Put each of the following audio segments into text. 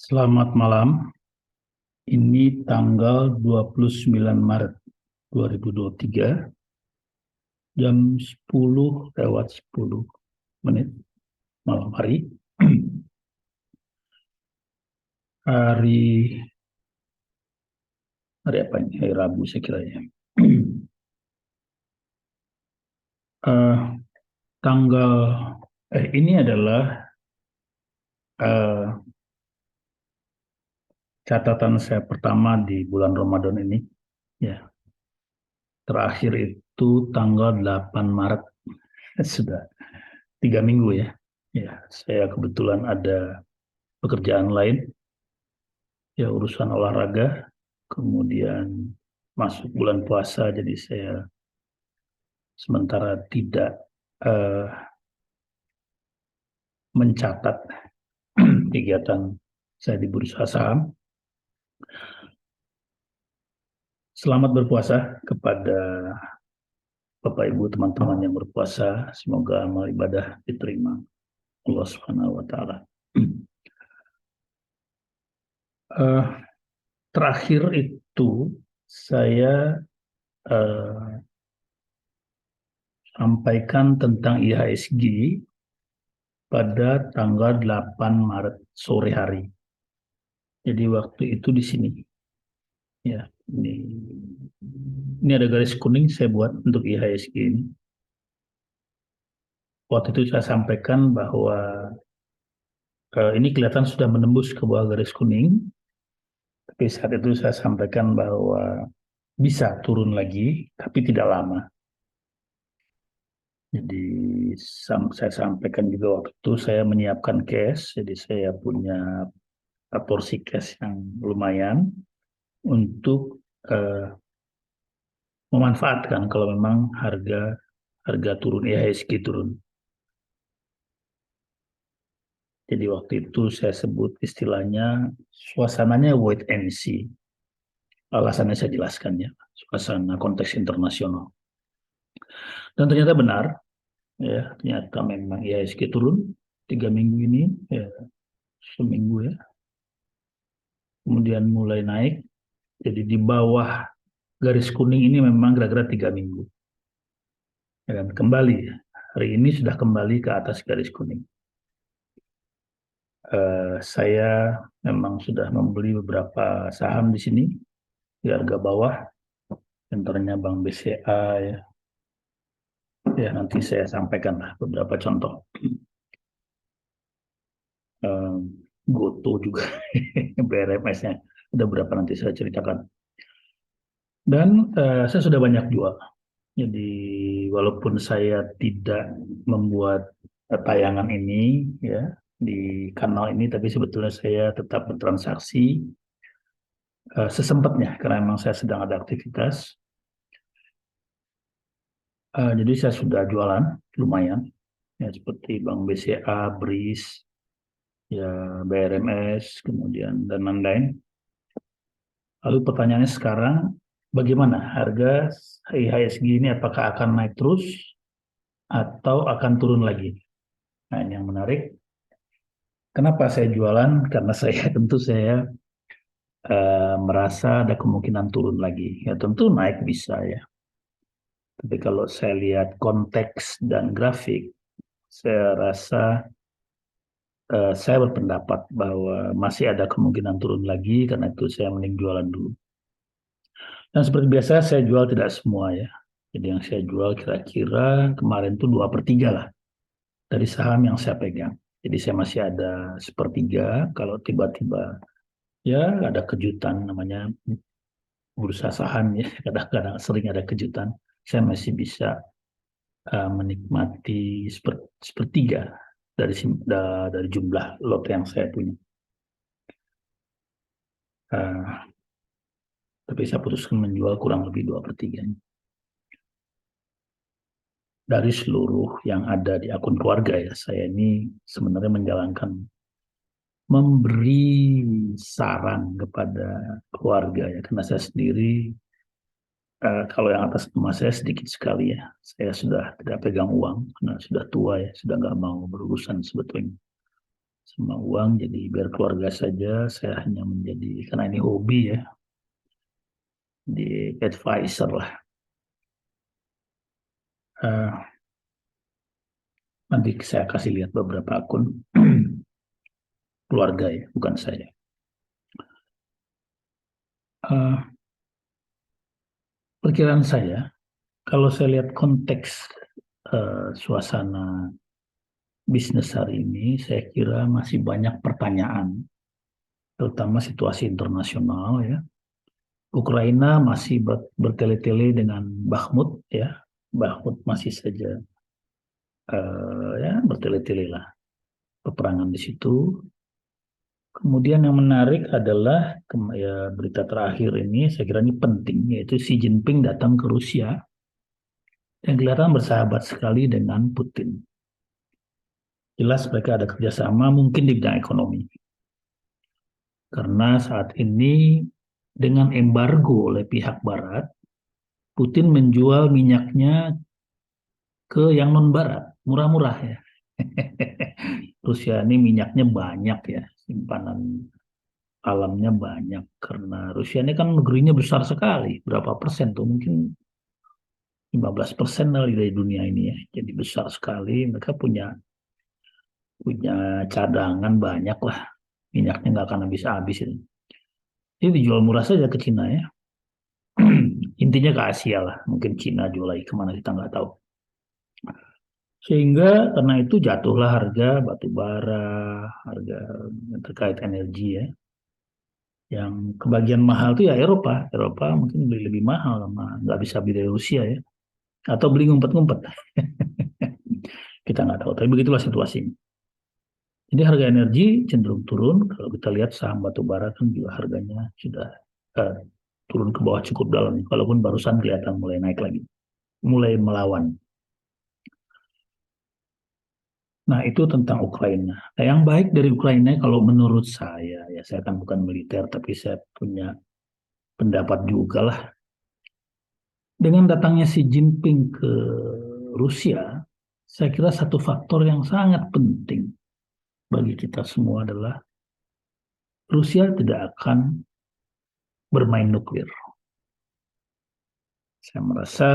Selamat malam. Ini tanggal 29 Maret 2023, jam 10:10 malam hari. Hari hari apa ini? Hari Rabu saya kira ya. Eh, tanggal ini adalah eh, catatan saya pertama di bulan Ramadan ini. Ya, terakhir itu tanggal 8 Maret. Sudah 3 minggu ya. Ya, saya kebetulan ada pekerjaan lain, ya urusan olahraga, kemudian masuk bulan puasa, jadi saya sementara tidak eh, mencatat kegiatan saya di bursa saham. Selamat berpuasa kepada Bapak Ibu teman-teman yang berpuasa, semoga amal ibadah diterima Allah Subhanahu wa taala. Eh, terakhir itu saya eh, sampaikan tentang IHSG pada tanggal 8 Maret sore hari. Jadi waktu itu di sini, ya, ini ada garis kuning saya buat untuk IHSG ini. Waktu itu saya sampaikan bahwa ini kelihatan sudah menembus ke bawah garis kuning, tapi saat itu saya sampaikan bahwa bisa turun lagi, tapi tidak lama. Jadi saya sampaikan juga waktu itu saya menyiapkan cash, jadi saya punya porsi cash yang lumayan untuk eh, memanfaatkan kalau memang harga harga turun, IHSG turun. Jadi waktu itu saya sebut istilahnya suasananya wait and see. Alasannya saya jelaskan ya, suasana konteks internasional. Dan ternyata benar, ya, ternyata memang IHSG turun 3 minggu ini, ya, seminggu ya. Kemudian mulai naik, jadi di bawah garis kuning ini memang kira-kira 3 minggu. Dan kembali, hari ini sudah kembali ke atas garis kuning. Saya memang sudah membeli beberapa saham di sini di harga bawah, antaranya Bank BCA ya. Ya, nanti saya sampaikan lah beberapa contoh. Eh, Goto juga, BRMS-nya. Ada berapa nanti saya ceritakan. Dan saya sudah banyak jual. Jadi walaupun saya tidak membuat tayangan ini ya di kanal ini, tapi sebetulnya saya tetap bertransaksi sesempatnya karena memang saya sedang ada aktivitas. Jadi saya sudah jualan lumayan ya, seperti Bank BCA, BRIS, ya, BRMS, kemudian dan lain-lain. Lalu pertanyaannya sekarang, bagaimana harga IHSG ini, apakah akan naik terus atau akan turun lagi? Nah, ini yang menarik. Kenapa saya jualan? Karena saya tentu saya merasa ada kemungkinan turun lagi. Ya tentu naik bisa ya. Tapi kalau saya lihat konteks dan grafik, saya rasa saya berpendapat bahwa masih ada kemungkinan turun lagi, karena itu saya mending jualan dulu. Dan seperti biasa saya jual tidak semua ya. Jadi yang saya jual kira-kira kemarin itu 2/3 lah dari saham yang saya pegang. Jadi saya masih ada sepertiga kalau tiba-tiba ya ada kejutan, namanya bursa saham ya, kadang-kadang sering ada kejutan. Saya masih bisa menikmati sepertiga dari jumlah lot yang saya punya. Uh, tapi saya putuskan menjual kurang lebih 2/3 dari seluruh yang ada di akun keluarga ya. Saya ini sebenarnya memberi saran kepada keluarga ya, karena saya sendiri kalau yang atas nama saya sedikit sekali ya. Saya sudah tidak pegang uang karena sudah tua ya, sudah nggak mau berurusan sebetulnya. sama uang, jadi biar keluarga saja. Saya hanya menjadi, karena ini hobi ya, di advisor lah. Eh, Nanti saya kasih lihat beberapa akun keluarga ya, bukan saya. Eh, Perkiraan saya, kalau saya lihat konteks suasana bisnis hari ini, saya kira masih banyak pertanyaan, terutama situasi internasional ya. Ukraina masih bertele-tele dengan Bakhmut ya. Bakhmut masih saja ya bertele-tele lah peperangan di situ. Kemudian yang menarik adalah ya, berita terakhir ini saya kira ini penting, yaitu Xi Jinping datang ke Rusia dan kelihatan bersahabat sekali dengan Putin. Jelas mereka ada kerjasama mungkin di bidang ekonomi. Karena saat ini dengan embargo oleh pihak Barat, Putin menjual minyaknya ke yang non-Barat, murah-murah ya. Rusia ini minyaknya banyak ya, simpanan alamnya banyak. Karena Rusia ini kan negerinya besar sekali, berapa persen tuh, mungkin 15% dari dunia ini ya. Jadi besar sekali, mereka punya punya cadangan banyak lah. Minyaknya nggak akan habis-habis ini. Jadi dijual murah saja ke Cina ya. Intinya ke Asia lah. Mungkin Cina jual lagi kemana kita nggak tahu. Sehingga karena itu jatuhlah harga batu bara, harga yang terkait energi ya. Yang kebagian mahal itu ya Eropa. Eropa mungkin beli lebih mahal sama nggak bisa beli dari Rusia ya. Atau beli ngumpet-ngumpet. Kita nggak tahu. Tapi begitulah situasinya. Jadi harga energi cenderung turun. Kalau kita lihat saham batu bara kan juga harganya sudah eh, turun ke bawah cukup dalam. Walaupun barusan kelihatan mulai naik lagi. Mulai melawan. Nah, itu tentang Ukraina. Nah, yang baik dari Ukraina kalau menurut saya, ya saya kan bukan militer, tapi saya punya pendapat juga lah. Dengan datangnya Xi Jinping ke Rusia, saya kira satu faktor yang sangat penting bagi kita semua adalah Rusia tidak akan bermain nuklir. Saya merasa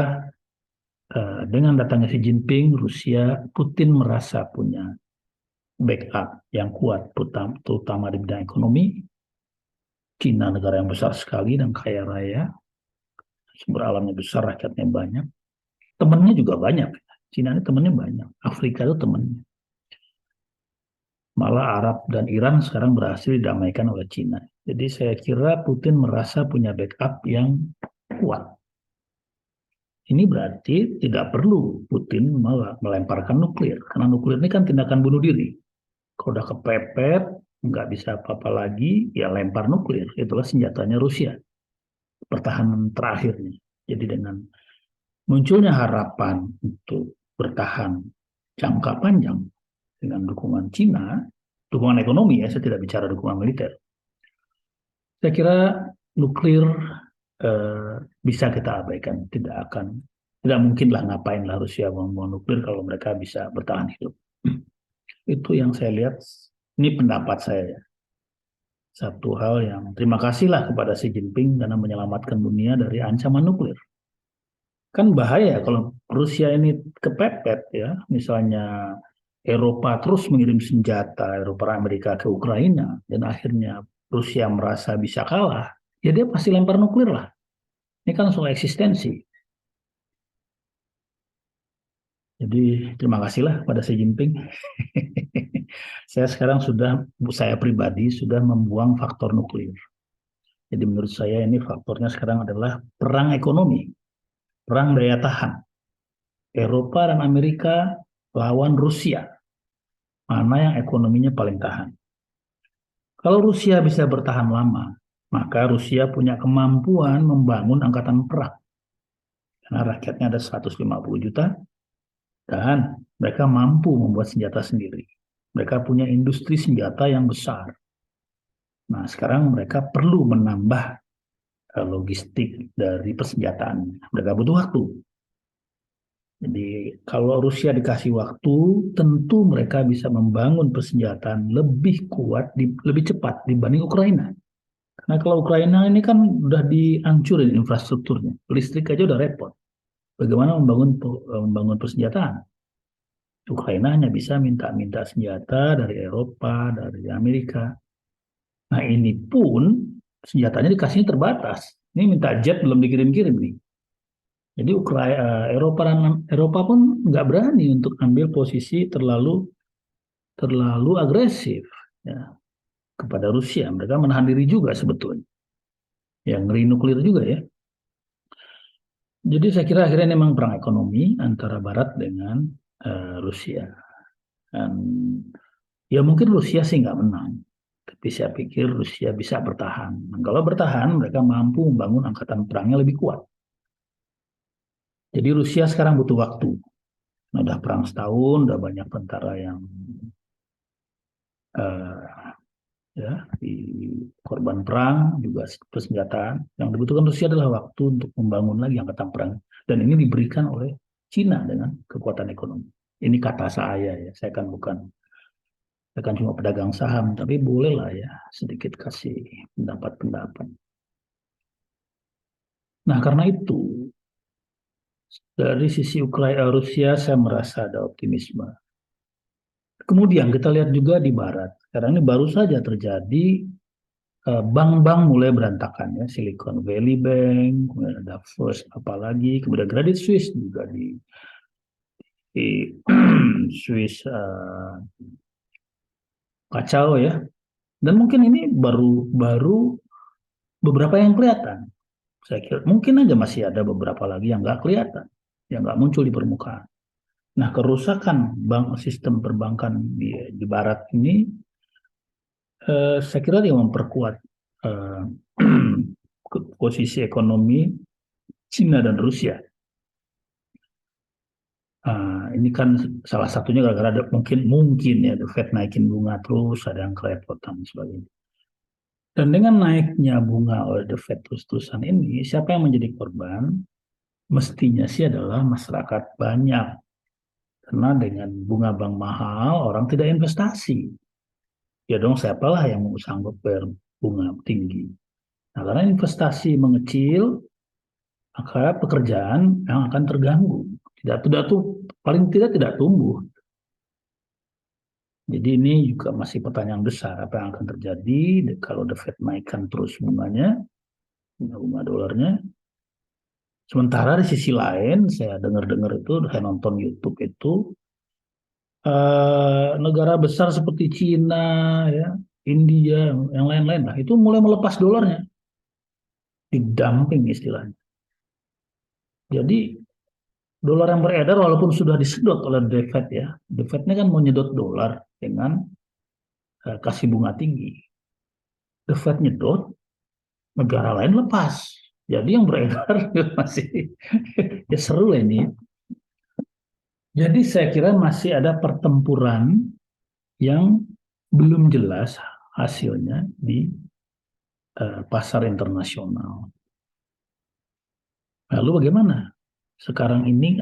dengan datangnya Xi Jinping, Rusia, Putin merasa punya backup yang kuat, terutama di bidang ekonomi. Cina negara yang besar sekali dan kaya raya, sumber alamnya besar, rakyatnya banyak. Temennya juga banyak. Cina ini temennya banyak. Afrika itu temennya. Malah Arab dan Iran sekarang berhasil didamaikan oleh Cina. Jadi saya kira Putin merasa punya backup yang kuat. Ini berarti tidak perlu Putin melemparkan nuklir. Karena nuklir ini kan tindakan bunuh diri. Kalau udah kepepet, nggak bisa apa-apa lagi, ya lempar nuklir. Itulah senjatanya Rusia. Pertahanan terakhirnya. Jadi dengan munculnya harapan untuk bertahan jangka panjang dengan dukungan Cina, dukungan ekonomi ya, saya tidak bicara dukungan militer. Saya kira nuklir bisa kita abaikan, tidak mungkinlah ngapainlah Rusia membangun nuklir kalau mereka bisa bertahan hidup. Itu yang saya lihat, ini pendapat saya ya. Satu hal yang terima kasihlah kepada Xi Jinping karena menyelamatkan dunia dari ancaman nuklir. Kan bahaya kalau Rusia ini kepepet ya, misalnya Eropa terus mengirim senjata, Eropa Amerika ke Ukraina, dan akhirnya Rusia merasa bisa kalah, ya dia pasti lempar nuklir lah. Ini kan soal eksistensi. Jadi terima kasihlah pada Xi Jinping. Saya pribadi sudah membuang faktor nuklir. Jadi menurut saya ini faktornya sekarang adalah perang ekonomi, perang daya tahan. Eropa dan Amerika lawan Rusia. Mana yang ekonominya paling tahan? Kalau Rusia bisa bertahan lama, maka Rusia punya kemampuan membangun angkatan perang. Karena rakyatnya ada 150 juta, dan mereka mampu membuat senjata sendiri. Mereka punya industri senjata yang besar. Nah, sekarang mereka perlu menambah logistik dari persenjataan. Mereka butuh waktu. Jadi kalau Rusia dikasih waktu, tentu mereka bisa membangun persenjataan lebih kuat, lebih cepat dibanding Ukraina. Karena kalau Ukraina ini kan udah dihancurin infrastrukturnya, listrik aja udah repot. Bagaimana membangun persenjataan? Ukraina hanya bisa minta-minta senjata dari Eropa, dari Amerika. Nah ini pun senjatanya dikasihnya terbatas. Ini minta jet belum dikirim-kirim nih. Jadi Eropa pun nggak berani untuk ambil posisi terlalu terlalu agresif ya, kepada Rusia. Mereka menahan diri juga sebetulnya. Yang ngeri nuklir juga ya. Jadi saya kira akhirnya ini memang perang ekonomi antara Barat dengan Rusia. Dan ya mungkin Rusia sih nggak menang. Tapi saya pikir Rusia bisa bertahan. Dan kalau bertahan, mereka mampu membangun angkatan perangnya lebih kuat. Jadi Rusia sekarang butuh waktu. Nah, udah perang setahun, udah banyak tentara yang uh, ya di korban perang, juga persenjataan. Yang dibutuhkan Rusia adalah waktu untuk membangun lagi angkatan perang. Dan ini diberikan oleh Cina dengan kekuatan ekonomi. Ini kata saya ya, saya kan cuma pedagang saham, tapi bolehlah ya sedikit kasih pendapat-pendapat. Nah, karena itu dari sisi Ukraina Rusia saya merasa ada optimisme. Kemudian kita lihat juga di barat. Sekarang ini baru saja terjadi bank-bank mulai berantakan ya, Silicon Valley Bank, kemudian ada First apalagi, kemudian Credit Suisse juga di Swiss kacau ya. Dan mungkin ini baru baru beberapa yang kelihatan. Saya kira mungkin aja masih ada beberapa lagi yang nggak kelihatan, yang nggak muncul di permukaan. Nah, kerusakan sistem perbankan di Barat ini, saya kira dia memperkuat eh, posisi ekonomi Cina dan Rusia. Ini kan salah satunya gara-gara ada mungkin ya The Fed naikin bunga terus, ada yang kerepotan dan sebagainya. Dan dengan naiknya bunga oleh The Fed terus-terusan ini, siapa yang menjadi korban? Mestinya sih adalah masyarakat banyak. Karena dengan bunga bank mahal, orang tidak investasi. Ya dong, siapalah yang mau sanggup bayar bunga tinggi. Nah, karena investasi mengecil, maka pekerjaan yang akan terganggu. Tidak tuh paling tidak tumbuh. Jadi ini juga masih pertanyaan besar apa yang akan terjadi kalau The Fed naikkan terus bunganya, bunga dolarnya. Sementara di sisi lain, saya dengar-dengar itu, saya nonton YouTube itu, negara besar seperti Cina, ya, India, yang lain-lain lah, itu mulai melepas dolarnya, didumping istilahnya. Jadi dolar yang beredar walaupun sudah disedot oleh The Fed ya, The Fed ini kan mau nyedot dolar dengan kasih bunga tinggi. The Fed nyedot, negara lain lepas. Jadi yang beredar masih ya seru lah ini. Jadi saya kira masih ada pertempuran yang belum jelas hasilnya di pasar internasional. Lalu bagaimana? Sekarang ini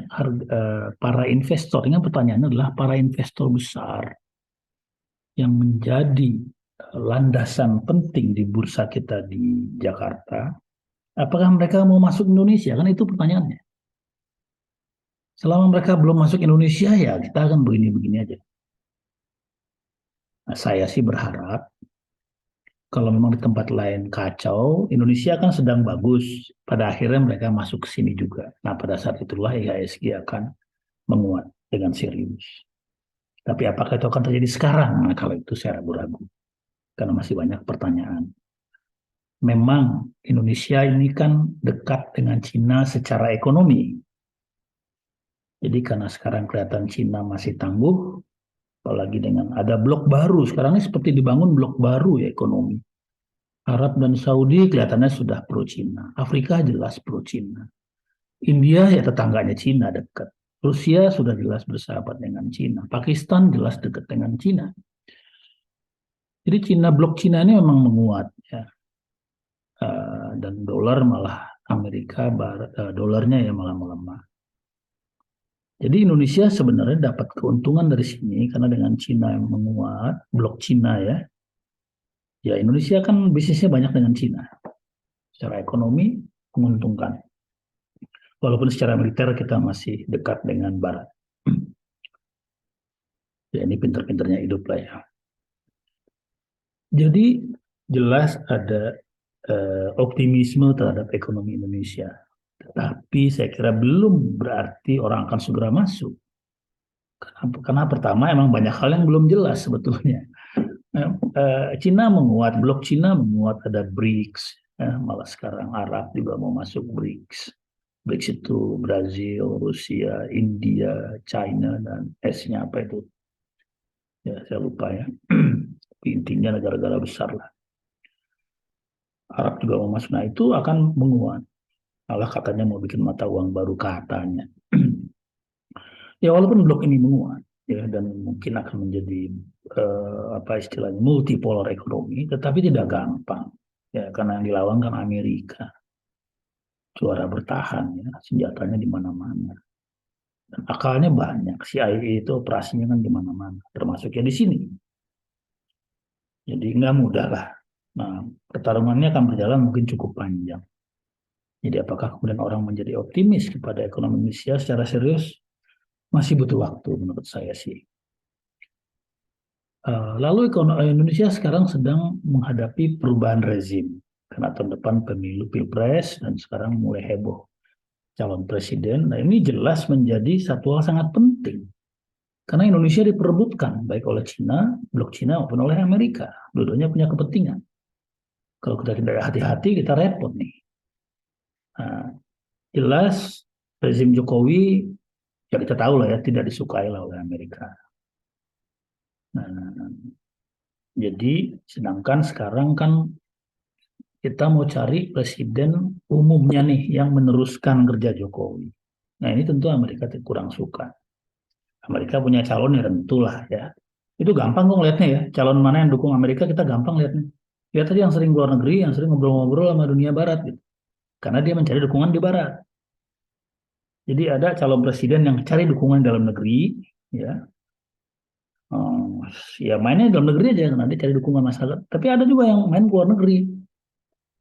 para investor, ini pertanyaannya adalah para investor besar yang menjadi landasan penting di bursa kita di Jakarta, apakah mereka mau masuk Indonesia? Kan itu pertanyaannya. Selama mereka belum masuk Indonesia, ya kita akan begini-begini aja. Nah, saya sih berharap kalau memang di tempat lain kacau, Indonesia kan sedang bagus. Pada akhirnya mereka masuk ke sini juga. Nah, pada saat itulah IHSG akan menguat dengan serius. Tapi apakah itu akan terjadi sekarang? Nah, kalau itu saya ragu-ragu. Karena masih banyak pertanyaan. Memang Indonesia ini kan dekat dengan Cina secara ekonomi. Jadi karena sekarang kelihatan Cina masih tangguh, apalagi dengan ada blok baru. Sekarang ini seperti dibangun blok baru ya ekonomi. Arab dan Saudi kelihatannya sudah pro Cina. Afrika jelas pro Cina. India ya tetangganya Cina dekat. Rusia sudah jelas bersahabat dengan Cina. Pakistan jelas dekat dengan Cina. Jadi blok Cina ini memang menguat ya. Dan dolar malah Amerika dolarnya ya malah melemah. Jadi Indonesia sebenarnya dapat keuntungan dari sini karena dengan Cina yang menguat, blok Cina ya. Ya Indonesia kan bisnisnya banyak dengan Cina. Secara ekonomi menguntungkan. Walaupun secara militer kita masih dekat dengan Barat. Ya ini pinter-pinternya hidup lah ya. Jadi jelas ada optimisme terhadap ekonomi Indonesia. Tetapi saya kira belum berarti orang akan segera masuk. Karena pertama emang banyak hal yang belum jelas sebetulnya. Cina menguat, blok Cina menguat, ada BRICS, malah sekarang Arab juga mau masuk BRICS. BRICS itu Brazil, Rusia, India, China, dan S-nya apa itu? Ya saya lupa ya. Intinya negara-negara besar lah. Arab juga mau masuk. Nah itu akan menguat. Malah katanya mau bikin mata uang baru katanya. Ya walaupun blok ini menguat ya dan mungkin akan menjadi apa istilahnya multipolar ekonomi, tetapi tidak gampang ya karena yang dilawan kan Amerika juara bertahan ya senjatanya di mana-mana dan akalnya banyak CIA itu operasinya kan di mana-mana termasuk ya di sini jadi nggak mudah lah. Nah pertarungannya akan berjalan mungkin cukup panjang. Jadi apakah kemudian orang menjadi optimis kepada ekonomi Indonesia secara serius masih butuh waktu menurut saya sih. Lalu Indonesia sekarang sedang menghadapi perubahan rezim karena tahun depan pemilu pilpres dan sekarang mulai heboh calon presiden. Nah ini jelas menjadi satu hal sangat penting karena Indonesia diperebutkan baik oleh Cina, blok Cina maupun oleh Amerika. Dua-duanya punya kepentingan. Kalau kita tidak hati-hati kita repot nih. Nah, jelas rezim Jokowi ya kita tahu lah ya tidak disukai lah oleh Amerika. Nah, jadi sedangkan sekarang kan kita mau cari presiden umumnya nih yang meneruskan kerja Jokowi. Nah ini tentu Amerika kurang suka. Amerika punya calon ya tentulah ya. Itu gampang kok ngeliatnya ya. Calon mana yang dukung Amerika kita gampang lihatnya. Lihat tadi yang sering luar negeri, yang sering ngobrol-ngobrol sama dunia barat gitu. Karena dia mencari dukungan di barat. Jadi ada calon presiden yang cari dukungan dalam negeri, ya. Ya mainnya dalam negeri aja karena dia cari dukungan masyarakat. Tapi ada juga yang main ke luar negeri,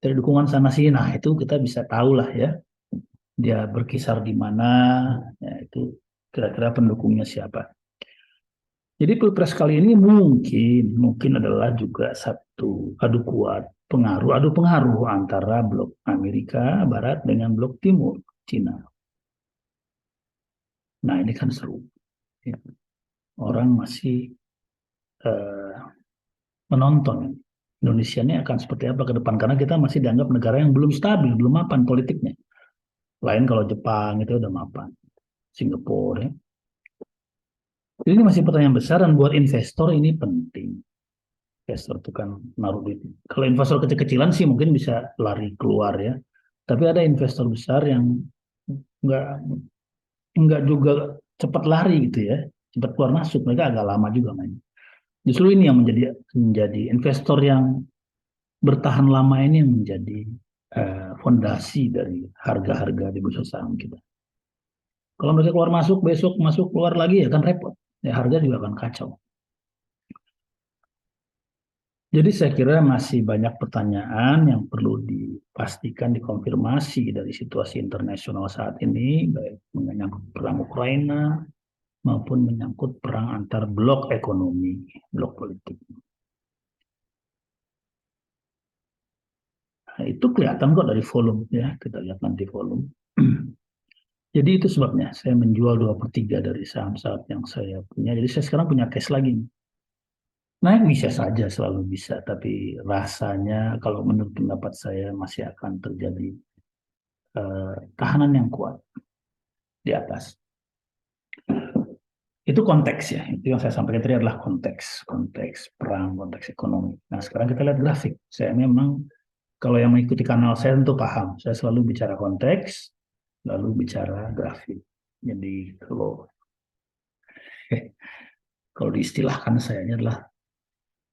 cari dukungan sana sini. Nah itu kita bisa tahu lah ya dia berkisar di mana, ya itu kira-kira pendukungnya siapa. Jadi pilpres kali ini mungkin adalah juga satu adu pengaruh antara blok Amerika Barat dengan blok Timur Cina. Nah ini kan seru. Ya. Orang masih eh, menonton Indonesia ini akan seperti apa ke depan karena kita masih dianggap negara yang belum stabil, belum mapan politiknya. Lain kalau Jepang itu udah mapan, Singapura ya. Jadi ini masih pertanyaan besar dan buat investor ini penting. Investor itu kan naruh duit. Kalau investor kecil-kecilan sih mungkin bisa lari keluar ya. Tapi ada investor besar yang nggak nggak juga cepat lari gitu ya, cepat keluar masuk. Mereka agak lama juga main. Justru ini yang menjadi investor yang bertahan lama ini yang menjadi fondasi dari harga-harga di bursa saham kita. Kalau mereka keluar masuk besok masuk keluar lagi ya kan repot. Ya harga juga akan kacau. Jadi saya kira masih banyak pertanyaan yang perlu dipastikan, dikonfirmasi dari situasi internasional saat ini, baik menyangkut perang Ukraina maupun menyangkut perang antar blok ekonomi, blok politik. Nah, itu kelihatan kok dari volume ya, kita lihat nanti volume. Jadi itu sebabnya saya menjual 2/3 dari saham-saham yang saya punya. Jadi saya sekarang punya cash lagi. Naik bisa saja, selalu bisa. Tapi rasanya kalau menurut pendapat saya masih akan terjadi tahanan yang kuat di atas. Itu konteks ya. Itu yang saya sampaikan tadi adalah konteks. Konteks perang, konteks ekonomi. Nah sekarang kita lihat grafik. Saya memang, kalau yang mengikuti kanal saya tentu paham. Saya selalu bicara konteks, lalu bicara grafik. Jadi kalau diistilahkan saya ini adalah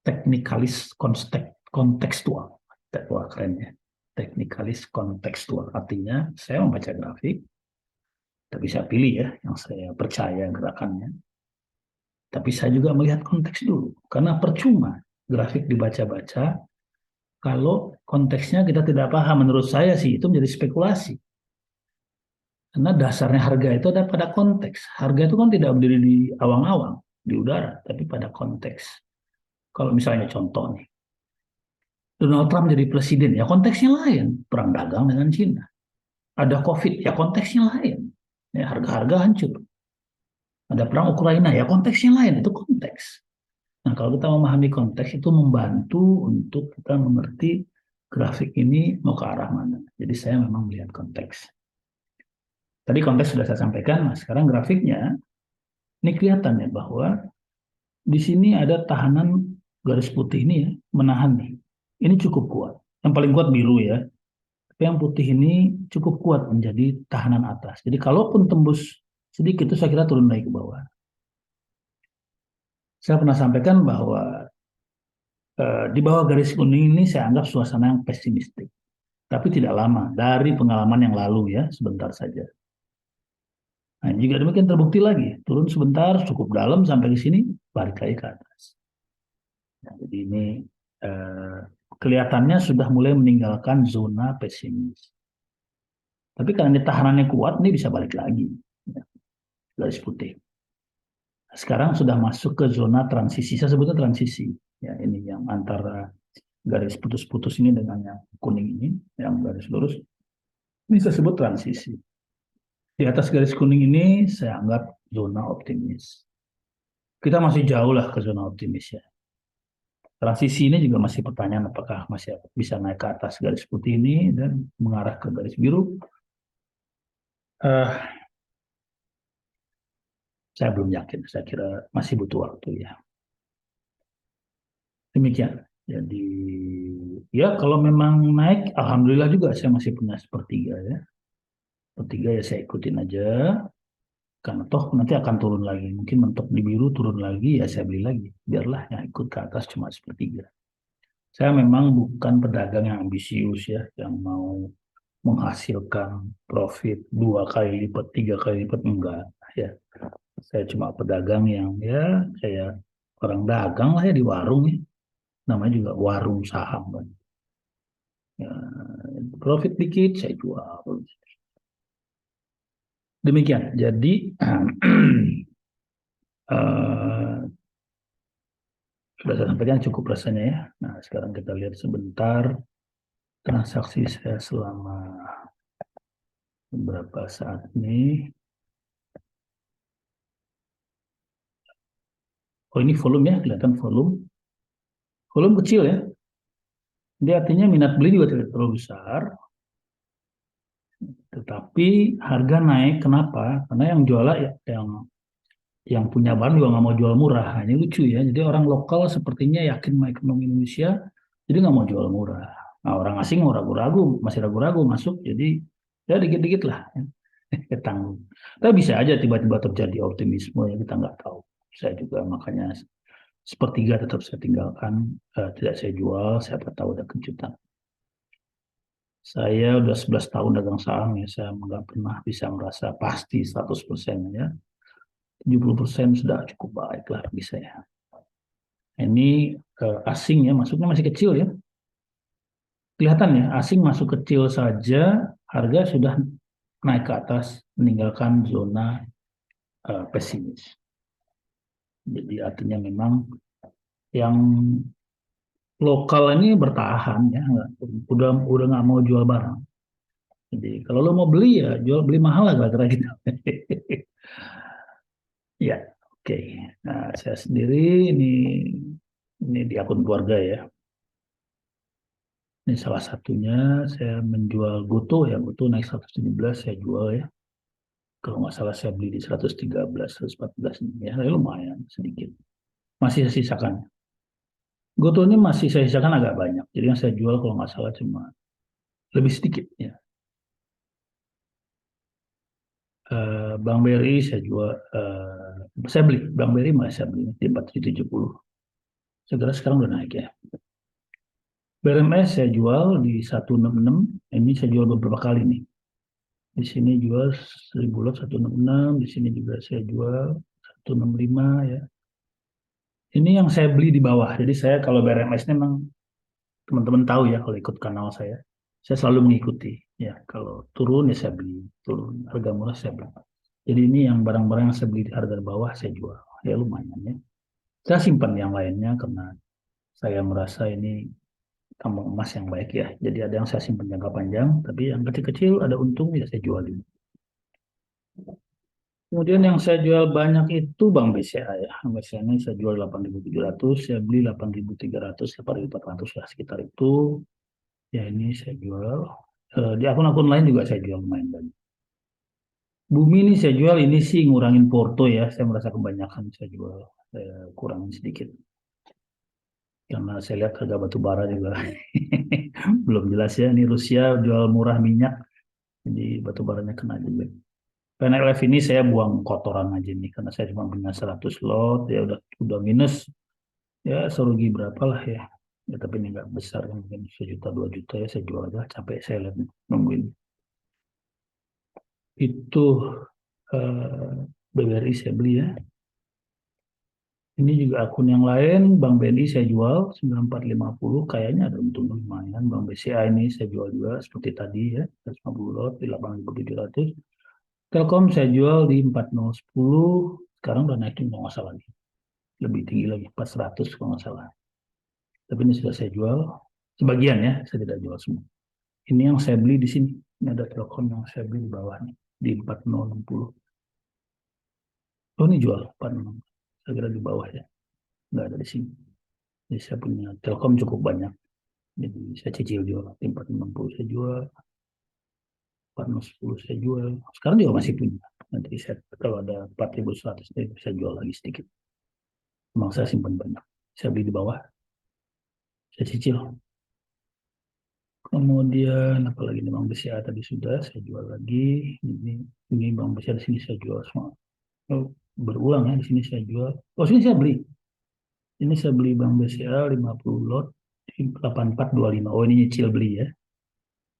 teknikalis kontekstual. Wah keren ya. Teknikalis kontekstual. Artinya saya membaca grafik, Tapi saya pilih ya yang saya percaya gerakannya. Tapi saya juga melihat konteks dulu. Karena percuma grafik dibaca-baca kalau konteksnya kita tidak paham. Menurut saya sih itu menjadi spekulasi. Karena dasarnya harga itu ada pada konteks. Harga itu kan tidak berdiri di awang-awang, di udara, tapi pada konteks. Kalau misalnya contoh nih, Donald Trump jadi presiden, ya konteksnya lain. Perang dagang dengan Cina. Ada COVID, ya konteksnya lain. Ya, harga-harga hancur. Ada perang Ukraina, ya konteksnya lain. Itu konteks. Nah, kalau kita memahami konteks itu membantu untuk kita mengerti grafik ini mau ke arah mana. Jadi saya memang melihat konteks. Tadi konteks sudah saya sampaikan, nah sekarang grafiknya ini kelihatan ya bahwa di sini ada tahanan garis putih ini ya, menahan nih. Ini cukup kuat. Yang paling kuat biru ya. Tapi yang putih ini cukup kuat menjadi tahanan atas. Jadi kalaupun tembus sedikit itu saya kira turun lagi ke bawah. Saya pernah sampaikan bahwa di bawah garis kuning ini saya anggap suasana yang pesimistik. Tapi tidak lama dari pengalaman yang lalu ya, sebentar saja. Nah, juga demikian terbukti lagi, turun sebentar cukup dalam sampai ke sini, balik lagi ke atas. Nah, jadi ini eh, kelihatannya sudah mulai meninggalkan zona pesimis. Tapi kalau ini tahanannya kuat, ini bisa balik lagi. Ya, garis putih. Sekarang sudah masuk ke zona transisi. Saya sebutnya transisi. Ya, ini yang antara garis putus-putus ini dengan yang kuning ini, yang garis lurus. Ini saya sebut transisi. Di atas garis kuning ini saya anggap zona optimis. Kita masih jauh lah ke zona optimis ya. Transisi ini juga masih pertanyaan apakah masih bisa naik ke atas garis putih ini dan mengarah ke garis biru. Uh, saya belum yakin, saya kira masih butuh waktu ya. Demikian. Jadi ya kalau memang naik, alhamdulillah juga saya masih punya sepertiga ya. Sepertiga ya saya ikutin aja. Karena toh nanti akan turun lagi. Mungkin mentok di biru turun lagi ya saya beli lagi. Biarlah yang ikut ke atas cuma sepertiga. Saya memang bukan pedagang yang ambisius ya, yang mau menghasilkan profit 2 kali lipat, 3 kali lipat enggak ya. Saya cuma pedagang yang ya kayak orang dagang lah ya di warung ya. Namanya juga warung saham kan. Ya, profit dikit saya jual. Demikian. Jadi sudah saya sampaikan cukup rasanya ya. Nah, sekarang kita lihat sebentar transaksi saya selama beberapa saat ini. Oh, ini volume ya, kelihatan volume. Volume kecil ya. Jadi artinya minat beli juga tidak terlalu besar. Tetapi harga naik, kenapa? Karena yang jual ya, yang punya barang juga nggak mau jual murah. Nah, ini lucu ya. Jadi orang lokal sepertinya yakin sama ekonomi Indonesia, jadi nggak mau jual murah. Nah, orang asing mau ragu-ragu, masih ragu-ragu masuk. Jadi ya dikit-dikit lah. Ketanggung. Tapi bisa aja tiba-tiba terjadi optimisme ya kita nggak tahu. Saya juga makanya sepertiga tetap saya tinggalkan, tidak saya jual, siapa tahu ada kejutan. Saya udah 11 tahun dagang saham ya, saya nggak pernah bisa merasa pasti 100% ya. 70% sudah cukup baik lah bagi saya. Ini asing ya, masuknya masih kecil ya. Kelihatan ya, asing masuk kecil saja, harga sudah naik ke atas, meninggalkan zona pesimis. Jadi artinya memang yang lokal ini bertahan ya, udah nggak mau jual barang. Jadi kalau lo mau beli ya jual beli mahal lah kira-kira gitu. Ya, oke. Nah, saya sendiri ini di akun keluarga ya. Ini salah satunya saya menjual Goto ya, Goto naik 117 saya jual ya. Kalau nggak salah saya beli di 113, 114 ya, lumayan sedikit. Masih saya sisakan. Goto ini masih saya sisakan agak banyak. Jadi yang saya jual kalau nggak salah cuma lebih sedikit ya. Bank BRI saya jual, saya beli Bank BRI masih saya beli di 470. Saya kira sekarang udah naik ya. BRMS saya jual di 166, ini saya jual beberapa kali nih. Di sini jual 1000 lot 166, di sini juga saya jual 165 ya. Ini yang saya beli di bawah. Jadi saya kalau BRMS ini memang teman-teman tahu ya kalau ikut kanal saya. Saya selalu mengikuti. Ya, kalau turun ya saya beli, turun harga murah saya beli. Jadi ini yang barang-barang yang saya beli di harga bawah saya jual. Ya lumayan ya. Saya simpan yang lainnya karena saya merasa ini tambang emas yang baik ya. Jadi ada yang saya simpan jangka panjang, tapi yang kecil-kecil ada untung ya saya jual. Kemudian yang saya jual banyak itu Bank BCA ya. Bank BCA ini saya jual 8.700, saya beli 8.300, 8.400 lah sekitar itu. Ya ini saya jual. Di akun-akun lain juga saya jual lumayan banyak. Bumi ini saya jual, ini sih ngurangin porto ya. Saya merasa kebanyakan saya jual. Saya kurangin sedikit. Karena saya lihat harga batu bara juga belum jelas ya. Ini Rusia jual murah minyak, jadi batu baranya kena juga. PNLF ini saya buang kotoran aja nih karena saya cuma punya 100 lot ya udah minus ya serugi berapa lah ya. Ya tapi ini nggak besar ya, mungkin 1 juta 2 juta ya saya jual aja capek saya lihat nungguin. Itu BBRI saya beli ya. Ini juga akun yang lain Bank BNI saya jual 9450 kayaknya ada untung lumayan. Bank BCA ini saya jual juga seperti tadi ya 150 lot di 8.700. Telkom saya jual di 4010 sekarang udah naikin kalau nggak salah nih. Lebih tinggi lagi 400 kalau nggak salah. Tapi ini sudah saya jual sebagian ya, saya tidak jual semua. Ini yang saya beli di sini. Ini ada Telkom yang saya beli di bawah nih di 4060. Oh ini jual 46. Saya kira di bawah ya, nggak ada di sini. Jadi saya punya Telkom cukup banyak. Jadi saya cicil jual di 4060 saya jual, 4010 saya jual. Sekarang juga masih punya. Nanti saya kalau ada 4100 saya bisa jual lagi sedikit. Memang saya simpan banyak. Saya beli di bawah, saya cicil. Kemudian apalagi nih Bank BCA tadi sudah saya jual lagi. Ini Bank BCA di sini saya jual semua. Oh, berulang ya di sini saya jual. Oh sini saya beli. Ini saya beli Bank BCA 50 lot 8425. Oh ini nyicil beli ya.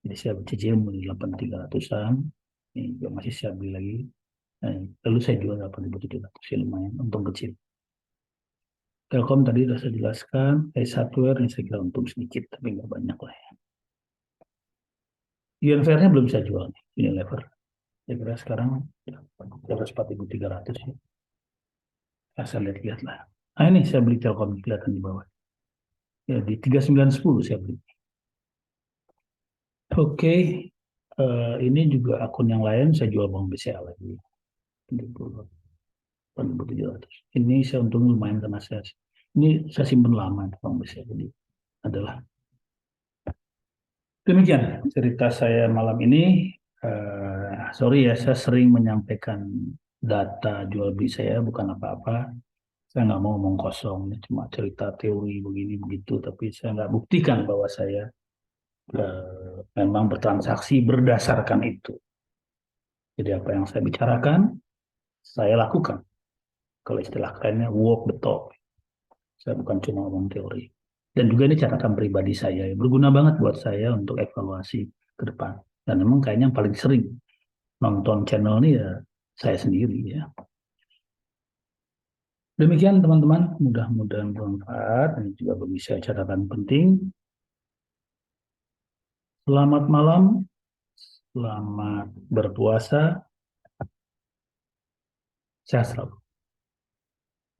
Jadi saya cicil beli 8300-an. Ini juga masih saya beli lagi. Nah, lalu saya jual 8.700 ya lumayan untung kecil. Telkom tadi sudah saya jelaskan. Hardware ini saya kira untung sedikit tapi nggak banyak lah ya. Unfairnya belum saya jual nih. Unilever. Saya kira sekarang ya, 4.300 ya. Saya lihat-lihat lah. Nah ini saya beli Telkom kelihatan di bawah. Ya di 3910 saya beli. Oke, ini juga akun yang lain saya jual Bank BCA lagi. 8.700. Ini saya untung lumayan karena ini saya simpan lama Bank BCA jadi adalah demikian cerita saya malam ini. Sorry ya, saya sering menyampaikan data jual beli saya bukan apa-apa. Saya nggak mau ngomong kosong, ini cuma cerita teori begini begitu, tapi saya nggak buktikan bahwa saya memang bertransaksi berdasarkan itu. Jadi apa yang saya bicarakan, saya lakukan. Kalau istilah kerennya walk the talk. Saya bukan cuma ngomong teori. Dan juga ini catatan pribadi saya, berguna banget buat saya untuk evaluasi ke depan. Dan memang kayaknya yang paling sering nonton channel ini ya saya sendiri ya. Demikian teman-teman, mudah-mudahan bermanfaat. Ini juga bagi saya catatan penting. Selamat malam, selamat berpuasa, sehat selalu.